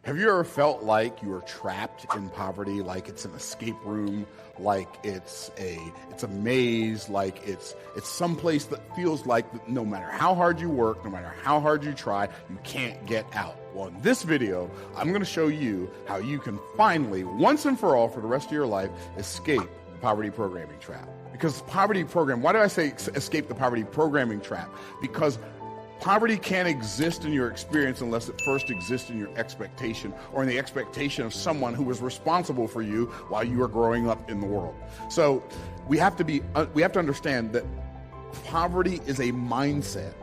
Have you ever felt like you are trapped in poverty, like it's an escape room, like it's a maze, like it's some place that feels like no matter how hard you work, no matter how hard you try, you can't get out? Well, in this video, I'm going to show you how you can finally, once and for all, for the rest of your life, escape the poverty programming trap. Because poverty program, why do I say escape the poverty programming trap? Because poverty can't exist in your experience unless it first exists in your expectation, or in the expectation of someone who was responsible for you while you were growing up in the world. So we have to understand that poverty is a mindset,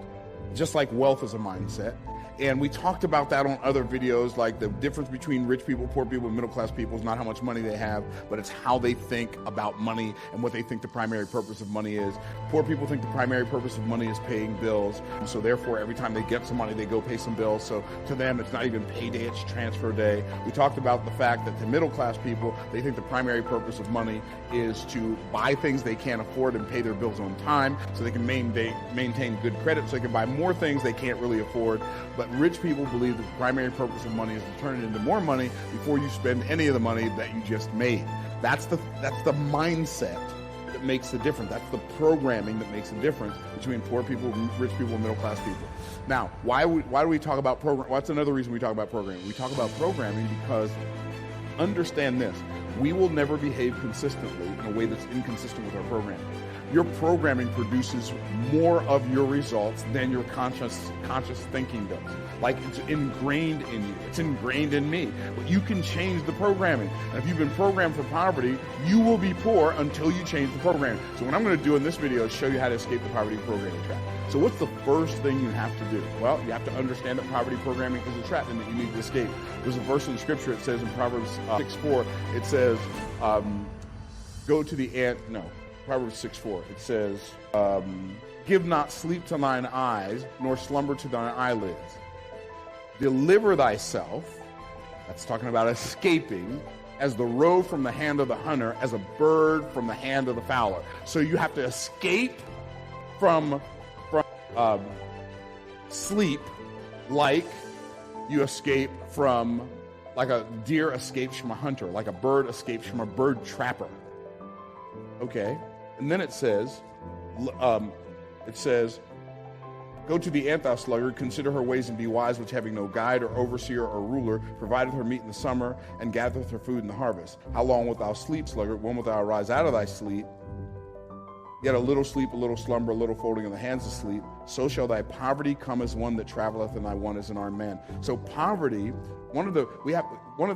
just like wealth is a mindset. And we talked about that on other videos, like the difference between rich people, poor people, and middle-class people is not how much money they have, but it's how they think about money and what they think the primary purpose of money is. Poor people think the primary purpose of money is paying bills. And so therefore, every time they get some money, they go pay some bills. So to them, it's not even payday, it's transfer day. We talked about the fact that the middle-class people, they think the primary purpose of money is to buy things they can't afford and pay their bills on time so they can maintain good credit, so they can buy more things they can't really afford. But rich people believe that the primary purpose of money is to turn it into more money before you spend any of the money that you just made. That's the mindset that makes the difference. That's the programming that makes the difference between poor people, rich people, and middle-class people. Now, why do we talk about program? What's another reason we talk about programming? We talk about programming because, understand this, we will never behave consistently in a way that's inconsistent with our programming. Your programming produces more of your results than your conscious thinking does. Like, it's ingrained in you. It's ingrained in me. But you can change the programming. And if you've been programmed for poverty, you will be poor until you change the programming. So what I'm going to do in this video is show you how to escape the poverty programming trap. So what's the first thing you have to do? Well, you have to understand that poverty programming is a trap and that you need to escape. There's a verse in Scripture, it says in Proverbs 6:4, it says, go to the ant, no. Proverbs 6:4, it says, give not sleep to thine eyes, nor slumber to thine eyelids. Deliver thyself, that's talking about escaping, as the roe from the hand of the hunter, as a bird from the hand of the fowler. So you have to escape from sleep like you escape from, like a deer escapes from a hunter, like a bird escapes from a bird trapper. Okay. And then it says, go to the ant, thou sluggard, consider her ways and be wise, which having no guide or overseer or ruler, provideth her meat in the summer and gathereth her food in the harvest. How long wilt thou sleep, sluggard? When wilt thou arise out of thy sleep? Yet a little sleep, a little slumber, a little folding of the hands of sleep. So shall thy poverty come as one that traveleth, and thy want as an armed man. So poverty, one of the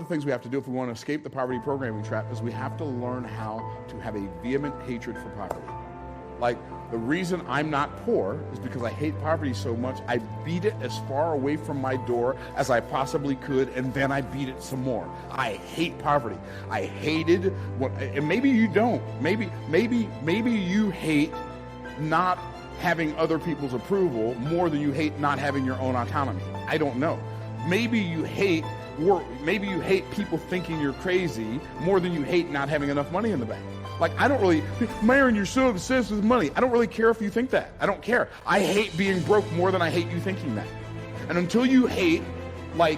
things we have to do if we want to escape the poverty programming trap is we have to learn how to have a vehement hatred for poverty. Like, the reason I'm not poor is because I hate poverty so much, I beat it as far away from my door as I possibly could, and then I beat it some more. I hate poverty. I hated and maybe you don't. Maybe you hate not having other people's approval more than you hate not having your own autonomy. I don't know. Maybe you hate people thinking you're crazy more than you hate not having enough money in the bank. Like, I don't really, Myron, you're so obsessed with money. I don't really care if you think that. I don't care. I hate being broke more than I hate you thinking that. And until you hate, like,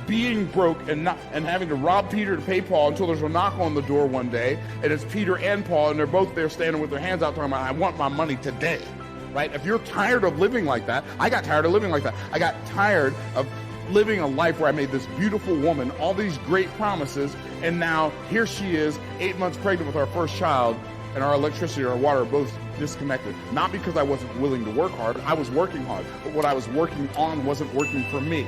being broke and having to rob Peter to pay Paul until there's a knock on the door one day, and it's Peter and Paul, and they're both there standing with their hands out talking about, I want my money today, right? If you're tired of living like that, I got tired of living like that. I got tired of living a life where I made this beautiful woman all these great promises, and now here she is, 8 months pregnant with our first child, and our electricity and our water are both disconnected. Not because I wasn't willing to work hard, I was working hard, but what I was working on wasn't working for me.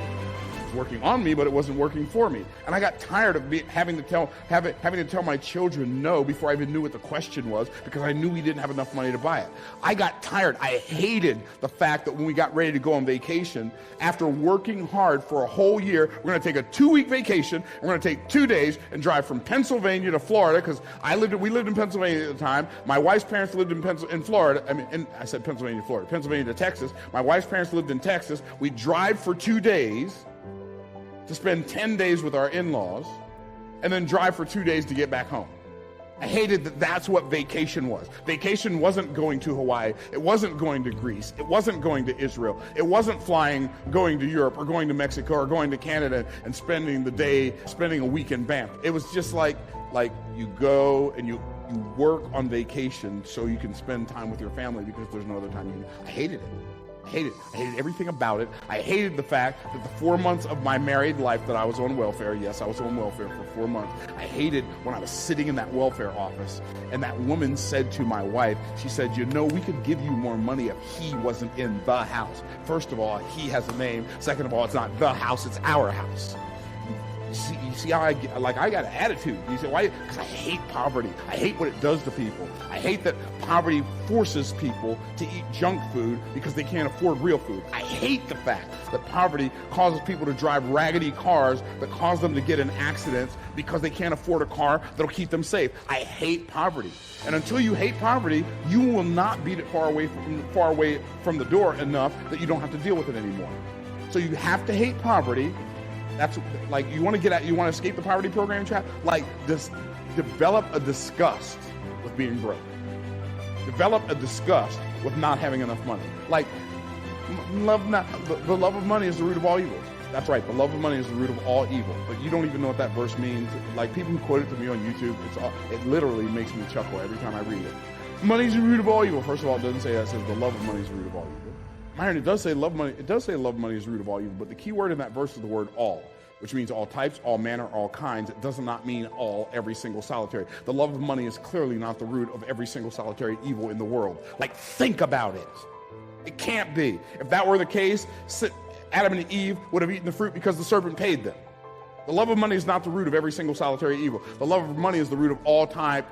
It was working on me, but it wasn't working for me. And I got tired of having to tell my children no before I even knew what the question was, because I knew we didn't have enough money to buy it. I got tired. I hated the fact that when we got ready to go on vacation, after working hard for a whole year, we're going to take a 2-week vacation. We're going to take 2 days and drive from Pennsylvania to Florida, because we lived in Pennsylvania at the time. My wife's parents lived in Florida. I said Pennsylvania to Florida. Pennsylvania to Texas. My wife's parents lived in Texas. We drive for 2 days to spend 10 days with our in-laws, and then drive for 2 days to get back home. I hated that that's what vacation was. Vacation wasn't going to Hawaii. It wasn't going to Greece. It wasn't going to Israel. It wasn't going to Europe or going to Mexico or going to Canada and spending a week in Banff. It was just like you go and you work on vacation so you can spend time with your family because there's no other time. I hated it. I hated everything about it. I hated the fact that the 4 months of my married life that I was on welfare, yes, I was on welfare for 4 months. I hated when I was sitting in that welfare office and that woman said to my wife, she said, we could give you more money if he wasn't in the house. First of all, he has a name. Second of all, it's not the house, it's our house. You see how I got an attitude. You say, why? Because I hate poverty. I hate what it does to people. I hate that poverty forces people to eat junk food because they can't afford real food. I hate the fact that poverty causes people to drive raggedy cars that cause them to get in accidents because they can't afford a car that'll keep them safe. I hate poverty. And until you hate poverty, you will not beat it far away from the door enough that you don't have to deal with it anymore. So you have to hate poverty. That's like you want to escape the poverty program trap. Develop a disgust with being broke. Develop a disgust with not having enough money. The love of money is the root of all evil. That's right. The love of money is the root of all evil. But you don't even know what that verse means. Like people who quote it to me on YouTube, it literally makes me chuckle every time I read it. Money's the root of all evil. First of all, it doesn't say that. It says the love of money is the root of all evil. Myron, it does say love money. It does say love money is the root of all evil, but the key word in that verse is the word all, which means all types, all manner, all kinds. It does not mean every single solitary. The love of money is clearly not the root of every single solitary evil in the world. Think about it. It can't be. If that were the case, Adam and Eve would have eaten the fruit because the serpent paid them. The love of money is not the root of every single solitary evil. The love of money is the root of all types,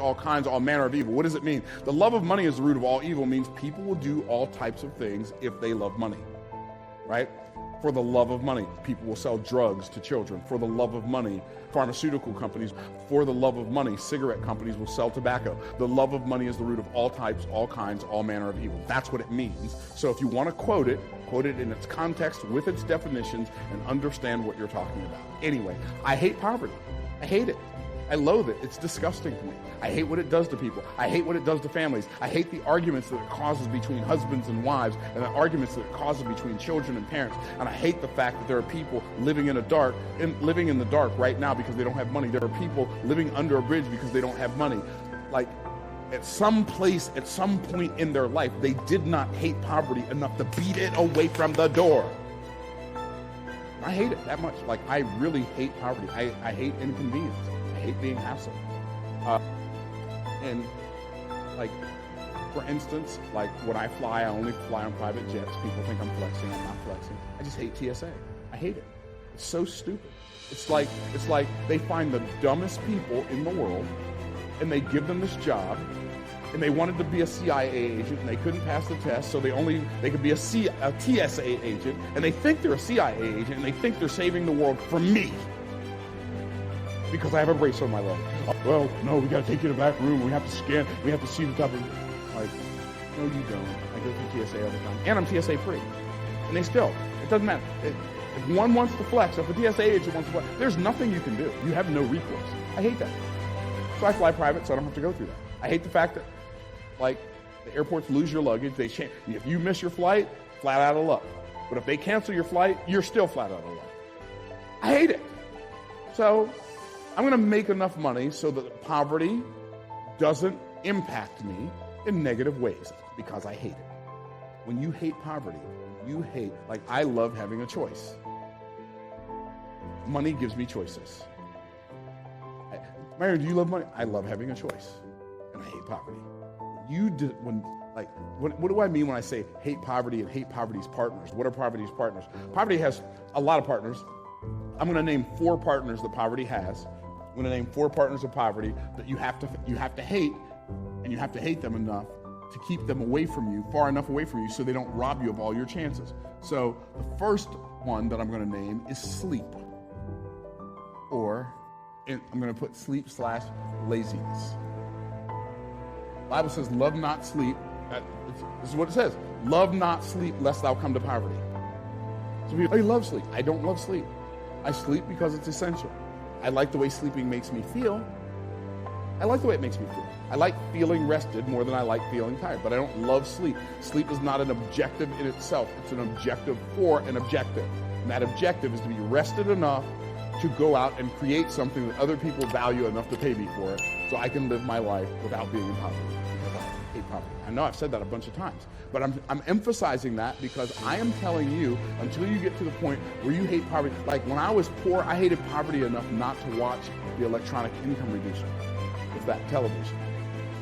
all kinds, all manner of evil. What does it mean? The love of money is the root of all evil means people will do all types of things if they love money, right? For the love of money, people will sell drugs to children. For the love of money, pharmaceutical companies, for the love of money, cigarette companies will sell tobacco. The love of money is the root of all types, all kinds, all manner of evil. That's what it means. So if you want to quote it in its context with its definitions and understand what you're talking about. Anyway, I hate poverty. I hate it. I loathe it. It's disgusting to me. I hate what it does to people. I hate what it does to families. I hate the arguments that it causes between husbands and wives and the arguments that it causes between children and parents. And I hate the fact that there are people living in the dark right now because they don't have money. There are people living under a bridge because they don't have money. At some point in their life, they did not hate poverty enough to beat it away from the door. I hate it that much. I really hate poverty. I hate inconvenience. I hate being hassled. For instance, when I fly, I only fly on private jets. People think I'm flexing. I'm not flexing. I just hate TSA. I hate it. It's so stupid. It's like they find the dumbest people in the world and they give them this job, and they wanted to be a CIA agent and they couldn't pass the test, so they could be a TSA agent, and they think they're a CIA agent and they think they're saving the world from me because I have a brace on my leg. Well, no, we got to take you to the back room. We have to scan. We have to see the top of. No, you don't. I go through TSA all the time, and I'm TSA free. And it doesn't matter. If one wants to flex, if a TSA agent wants to flex, there's nothing you can do. You have no recourse. I hate that. So I fly private, so I don't have to go through that. I hate the fact that, the airports lose your luggage. If you miss your flight, flat out of luck. But if they cancel your flight, you're still flat out of luck. I hate it. So I'm going to make enough money so that poverty doesn't impact me in negative ways because I hate it. When you hate poverty, I love having a choice. Money gives me choices. Myron, do you love money? I love having a choice, and I hate poverty. What do I mean when I say hate poverty and hate poverty's partners? What are poverty's partners? Poverty has a lot of partners. I'm going to name 4 partners that poverty has. I'm going to name 4 partners of poverty that you have to hate, and you have to hate them enough to keep them away from you, far enough away from you, so they don't rob you of all your chances. So the first one that I'm going to name is sleep, and I'm going to put sleep/laziness. The Bible says, love not sleep. This is what it says. Love not sleep, lest thou come to poverty. So people, I love sleep. I don't love sleep. I sleep because it's essential. I like the way sleeping makes me feel, I like the way it makes me feel. I like feeling rested more than I like feeling tired, but I don't love sleep. Sleep is not an objective in itself. It's an objective for an objective. And that objective is to be rested enough to go out and create something that other people value enough to pay me for it so I can live my life without being in poverty. Because I hate poverty. I know I've said that a bunch of times, but I'm emphasizing that because I am telling you, until you get to the point where you hate poverty, like when I was poor, I hated poverty enough not to watch the electronic income reducer. It's that television.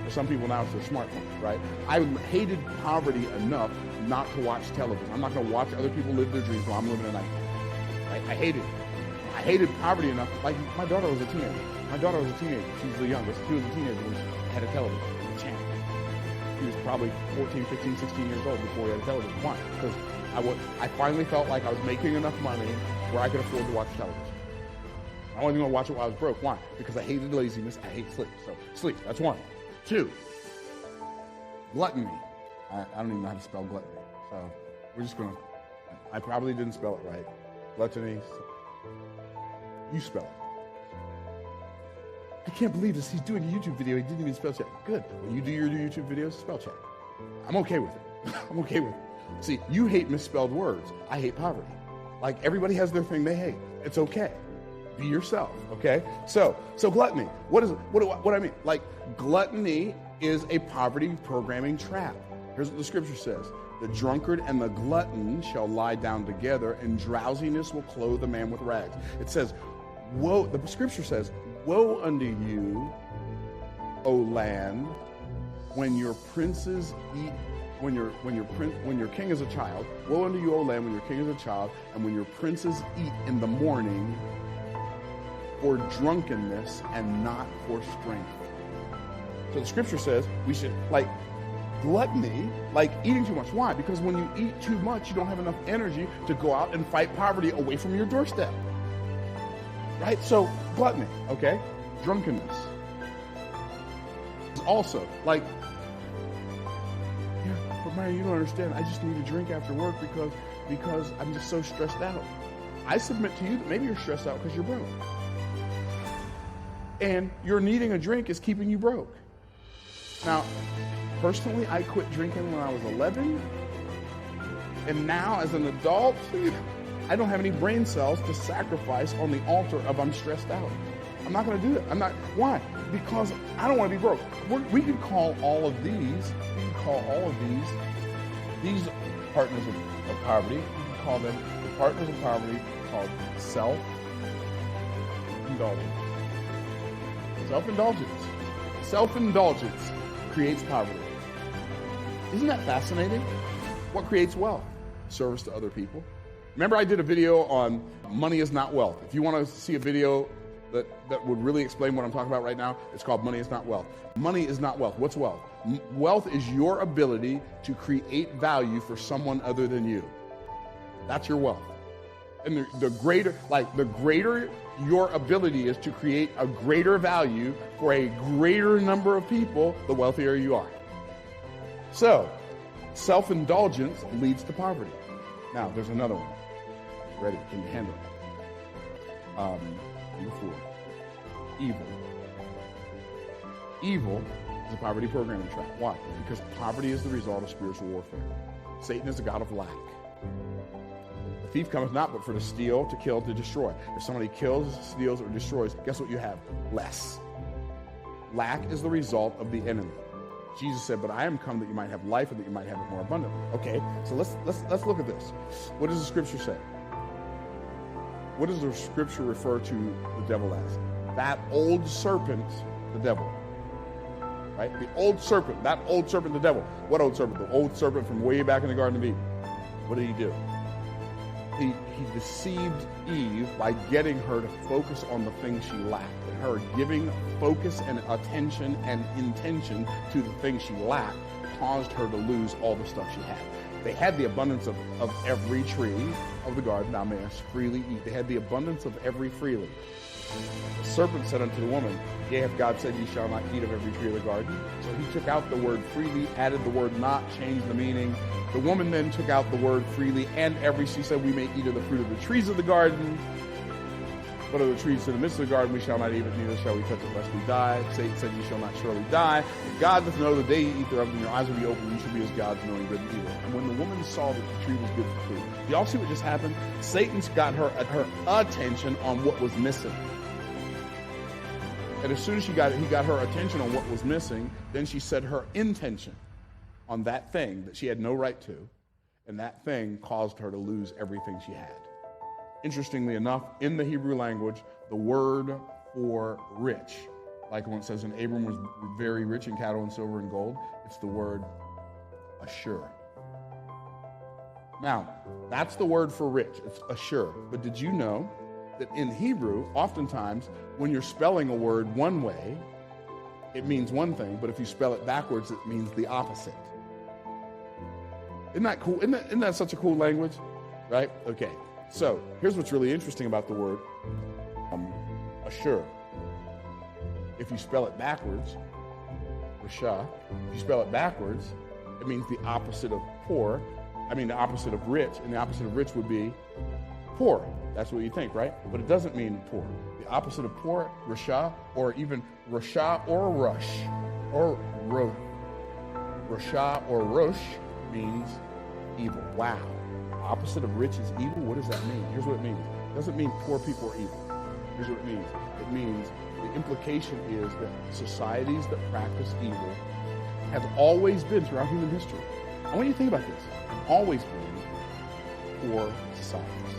For some people now it's their smartphone, right? I hated poverty enough not to watch television. I'm not going to watch other people live their dreams while I'm living a nightmare. Right? I hated poverty enough. Like my daughter was a teenager. She was the youngest. She was a teenager when she had a television, a channel. He was probably 14, 15, 16 years old before he had a television. Why? Because I finally felt like I was making enough money where I could afford to watch television. I wasn't going to watch it while I was broke. Why? Because I hated laziness. I hate sleep. So sleep, that's one. Two, gluttony. I don't even know how to spell gluttony. So we're just going to, I probably didn't spell it right. Gluttony. You spell it. I can't believe this. He's doing a YouTube video. He didn't even spell check. Good. When you do your YouTube videos, spell check. I'm okay with it. I'm okay with it. See, you hate misspelled words. I hate poverty. Like everybody has their thing they hate. It's okay. Be yourself, okay? So gluttony. What do I mean? Like gluttony is a poverty programming trap. Here's what the scripture says. The drunkard and the glutton shall lie down together, and drowsiness will clothe a man with rags. It says, woe, the scripture says, woe unto you, O land, when your princes eat, when your king is a child. Woe unto you, O land, when your king is a child, and when your princes eat in the morning for drunkenness and not for strength. So the scripture says we should, like, gluttony, like eating too much. Why? Because when you eat too much, you don't have enough energy to go out and fight poverty away from your doorstep. Right? So gluttony, okay? Drunkenness. Also, like, yeah, but Myron, you don't understand. I just need a drink after work because I'm just so stressed out. I submit to you that maybe you're stressed out because you're broke. And your needing a drink is keeping you broke. Now, personally, I quit drinking when I was 11. And now, as an adult, I don't have any brain cells to sacrifice on the altar of I'm stressed out. I'm not going to do it. I'm not. Why? Because I don't want to be broke. We can call all of these, these partners of poverty, we can call them the partners of poverty called self-indulgence. Self-indulgence. Self-indulgence creates poverty. Isn't that fascinating? What creates wealth? Service to other people. Remember I did a video on money is not wealth. If you want to see a video that would really explain what I'm talking about right now, it's called Money is Not Wealth. Money is not wealth. What's wealth? Wealth is your ability to create value for someone other than you. That's your wealth. And the greater your ability is to create a greater value for a greater number of people, the wealthier you are. So, self-indulgence leads to poverty. Now, there's another one. Ready? Can you handle it? Number 4. Evil. Evil is a poverty programming trap. Why? Because poverty is the result of spiritual warfare. Satan is the god of lack. The thief cometh not but for to steal, to kill, to destroy. If somebody kills, steals, or destroys, guess what you have? Less. Lack is the result of the enemy. Jesus said, but I am come that you might have life and that you might have it more abundantly. Okay, so let's look at this. What does the scripture say? What does the scripture refer to the devil as? That old serpent, the devil. Right? The old serpent, that old serpent, the devil. What old serpent? The old serpent from way back in the Garden of Eden. What did he do? He deceived Eve by getting her to focus on the thing she lacked. And her giving focus and attention and intention to the thing she lacked caused her to lose all the stuff she had. They had the abundance of every tree of the garden. Thou mayest freely eat. They had the abundance of every freely. The serpent said unto the woman, yea, hath God said, ye shall not eat of every tree of the garden? So he took out the word freely, added the word not, changed the meaning. The woman then took out the word freely and every. She said, we may eat of the fruit of the trees of the garden. What are the trees in the midst of the garden? We shall not eat it, neither shall we touch it, lest we die. Satan said, you shall not surely die. If God doth know the day you eat thereof, and your eyes will be open, you shall be as gods, knowing good and evil. And when the woman saw that the tree was good for food, do y'all see what just happened? Satan's got her attention on what was missing. And as soon as he got her attention on what was missing, then she set her intention on that thing that she had no right to, and that thing caused her to lose everything she had. Interestingly enough, in the Hebrew language, the word for rich, like when it says, and Abram was very rich in cattle and silver and gold, it's the word assure. Now, that's the word for rich. It's assure. But did you know that in Hebrew, oftentimes, when you're spelling a word one way, it means one thing, but if you spell it backwards, it means the opposite. Isn't that cool? Isn't that such a cool language? Right? Okay. So, here's what's really interesting about the word assure. If you spell it backwards, Rasha, if you spell it backwards, it means the opposite of poor. The opposite of rich, and the opposite of rich would be poor. That's what you think, right? But it doesn't mean poor. The opposite of poor, Rasha, or even Rasha or Rush, or Rasha or Rush means evil. Wow. Opposite of rich is evil? What does that mean? Here's what it means. It doesn't mean poor people are evil. Here's what it means. It means the implication is that societies that practice evil have always been throughout human history. I want you to think about this. Always been poor societies.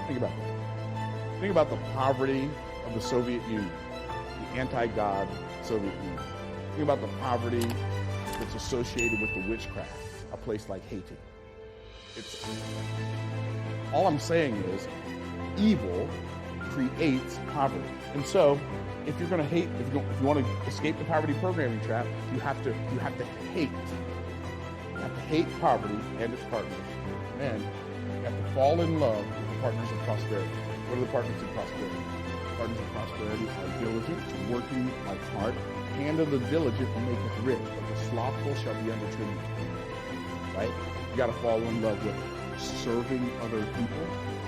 Think about that. Think about the poverty of the Soviet Union, the anti-God Soviet Union. Think about the poverty that's associated with the witchcraft, a place like Haiti. All I'm saying is evil creates poverty. And so if you're going to hate, if you want to escape the poverty programming trap, you have to hate. You have to hate poverty and its partners. And you have to fall in love with the partners of prosperity. What are the partners of prosperity? The partners of prosperity are diligent, working like hard. Hand of the diligent maketh rich, but the slothful shall be under tribute. Right? You got to fall in love with serving other people,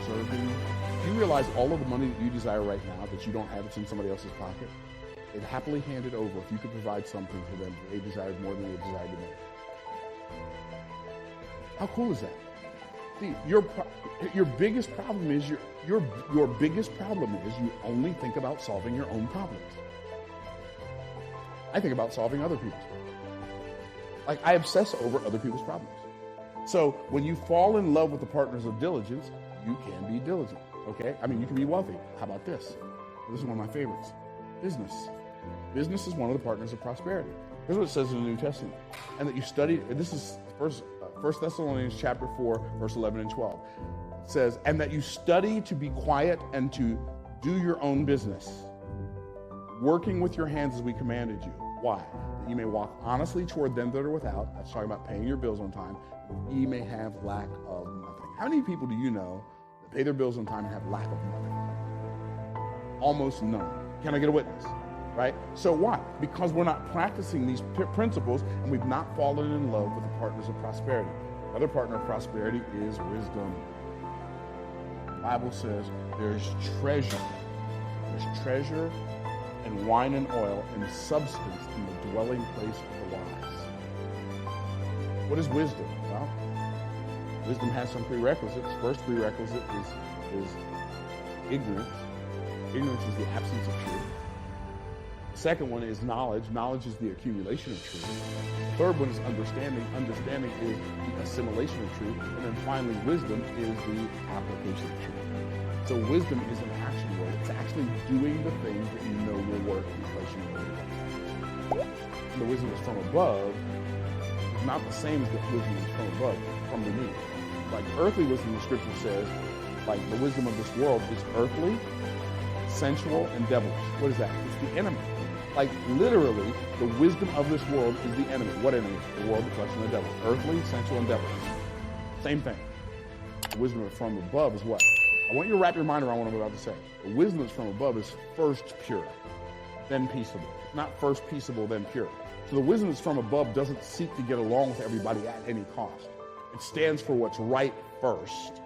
Do you realize all of the money that you desire right now that you don't have, it's in somebody else's pocket? They'd happily hand it over if you could provide something for them they desired more than they desired to make. How cool is that? See, your biggest problem is your biggest problem is you only think about solving your own problems. I think about solving other people's problems. I obsess over other people's problems. So when you fall in love with the partners of diligence, you can be diligent. Okay? You can be wealthy. How about this? This is one of my favorites. Business. Business is one of the partners of prosperity. Here's what it says in the New Testament. And that you study, and this is 1 Thessalonians chapter 4, verse 11 and 12. It says, and that you study to be quiet and to do your own business, working with your hands as we commanded you. Why? That you may walk honestly toward them that are without. That's talking about paying your bills on time. Ye may have lack of nothing. How many people do you know that pay their bills on time and have lack of nothing? Almost none. Can I get a witness? Right? So why? Because we're not practicing these principles and we've not fallen in love with the partners of prosperity. Another partner of prosperity is wisdom. The Bible says there's treasure. There's treasure and wine and oil and substance in the dwelling place of the wise. What is wisdom? Well, wisdom has some prerequisites. First prerequisite is ignorance. Ignorance is the absence of truth. The second one is knowledge. Knowledge is the accumulation of truth. The third one is understanding. Understanding is the assimilation of truth. And then finally, wisdom is the application of truth. So wisdom is an action word. It's actually doing the things that you know will work because you know it will. The wisdom is from above is not the same as the wisdom is from above, from beneath. Like earthly wisdom, the scripture says, like the wisdom of this world is earthly, sensual, and devilish. What is that? It's the enemy. Like literally, the wisdom of this world is the enemy. What enemy? The world, the flesh, and the devil. Earthly, sensual, and devilish. Same thing. The wisdom from above is what? I want you to wrap your mind around what I'm about to say. The wisdom that's from above is first pure, then peaceable. Not first peaceable, then pure. So the wisdom that's from above doesn't seek to get along with everybody at any cost. It stands for what's right first.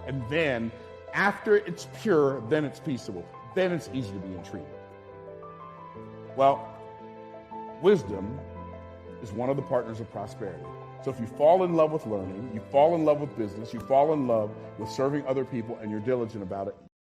And then After it's pure, then it's peaceable. Then it's easy to be entreated. Well, wisdom is one of the partners of prosperity. So if you fall in love with learning, you fall in love with business, you fall in love with serving other people, and you're diligent about it,